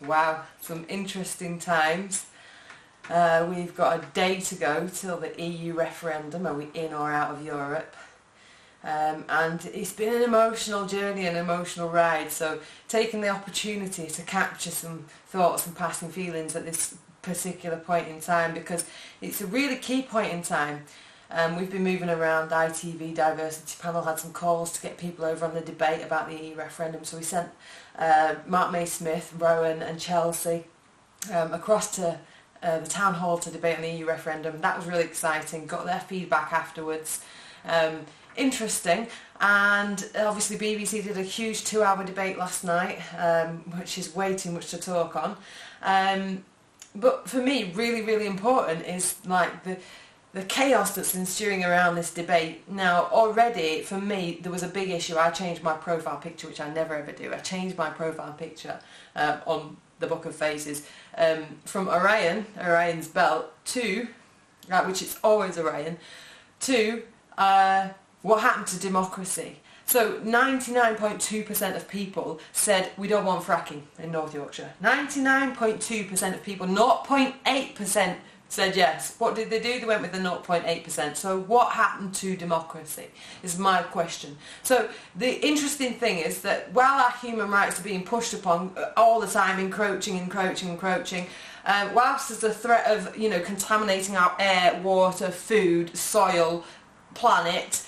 Wow, some interesting times. We've got a day to go till the EU referendum. Are we in or out of Europe? And it's been an emotional journey, an emotional ride, so taking the opportunity to capture some thoughts and passing feelings at this particular point in time, because it's a really key point in time. We've been moving around. ITV Diversity Panel had some calls to get people over on the debate about the EU referendum, so we sent Mark May-Smith, Rowan and Chelsea across to the town hall to debate on the EU referendum. That was really exciting, got their feedback afterwards. Interesting, and obviously BBC did a huge 2-hour debate last night, which is way too much to talk on. But for me, really important is like the chaos that's ensuing around this debate. Now, already, for me, there was a big issue. I changed my profile picture, which I never ever do. I changed my profile picture on the Book of Faces from Orion's belt, to, which is always Orion, to what happened to democracy. So 99.2% of people said we don't want fracking in North Yorkshire. 99.2% of people, 0.8% said yes. What did they do? They went with the 0.8%. So what happened to democracy is my question. So the interesting thing is that while our human rights are being pushed upon all the time, encroaching, whilst there's the threat of, contaminating our air, water, food, soil, planet,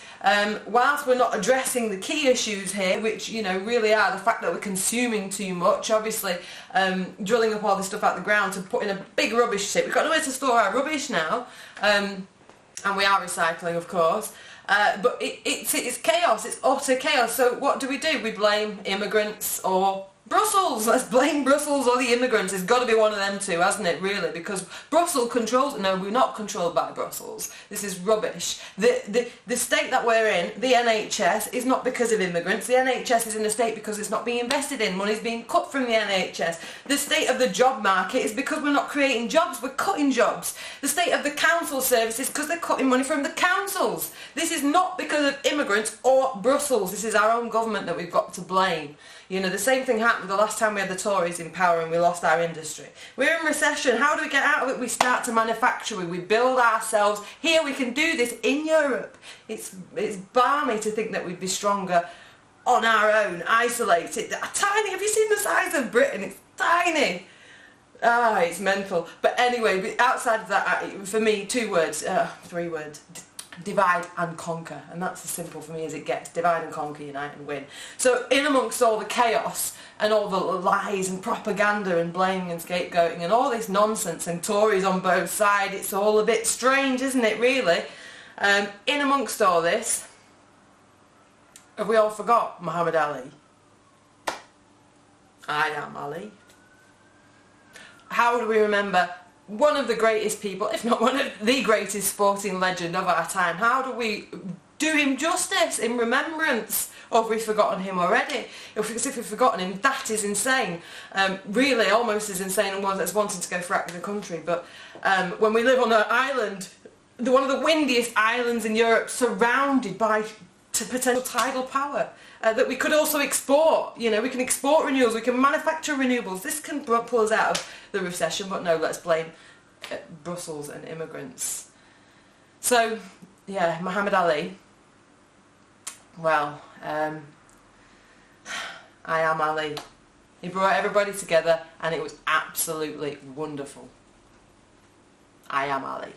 whilst we're not addressing the key issues here, which really are the fact that we're consuming too much, obviously drilling up all this stuff out the ground to put in a big rubbish tip. We've got nowhere to store our rubbish now, and we are recycling, of course, but it's chaos, it's utter chaos. So what do? We blame immigrants or Brussels. Let's blame Brussels or the immigrants. It's got to be one of them two, hasn't it, really? Because Brussels controls... No, we're not controlled by Brussels. This is rubbish. The state that we're in, the NHS, is not because of immigrants. The NHS is in a state because it's not being invested in. Money's being cut from the NHS. The state of the job market is because we're not creating jobs. We're cutting jobs. The state of the council service is because they're cutting money from the councils. This is not because of immigrants or Brussels. This is our own government that we've got to blame. The same thing happened the last time we had the Tories in power and we lost our industry. We're in recession. How do we get out of it? We start to manufacture. We build ourselves. Here we can do this in Europe. It's balmy to think that we'd be stronger on our own, isolated. Tiny. Have you seen the size of Britain? It's tiny. It's mental. But anyway, outside of that, for me, 3 words. Divide and conquer, and that's as simple for me as it gets. Divide and conquer, unite and win. So in amongst all the chaos and all the lies and propaganda and blaming and scapegoating and all this nonsense and Tories on both sides, it's all a bit strange, isn't it, really? In amongst all this, have we all forgot Muhammad Ali? I am Ali. How do we remember one of the greatest people, if not one of the greatest sporting legend of our time? How do we do him justice in remembrance? Or have we forgotten him already? If we've forgotten him, that is insane. Really, almost as insane as wanting to go frack the country. But when we live on an island, one of the windiest islands in Europe, surrounded by potential tidal power, that we could also export. We can export renewables, we can manufacture renewables. This can pull us out of the recession, but no, let's blame Brussels and immigrants. So, yeah, Muhammad Ali. Well, I am Ali. He brought everybody together and it was absolutely wonderful. I am Ali.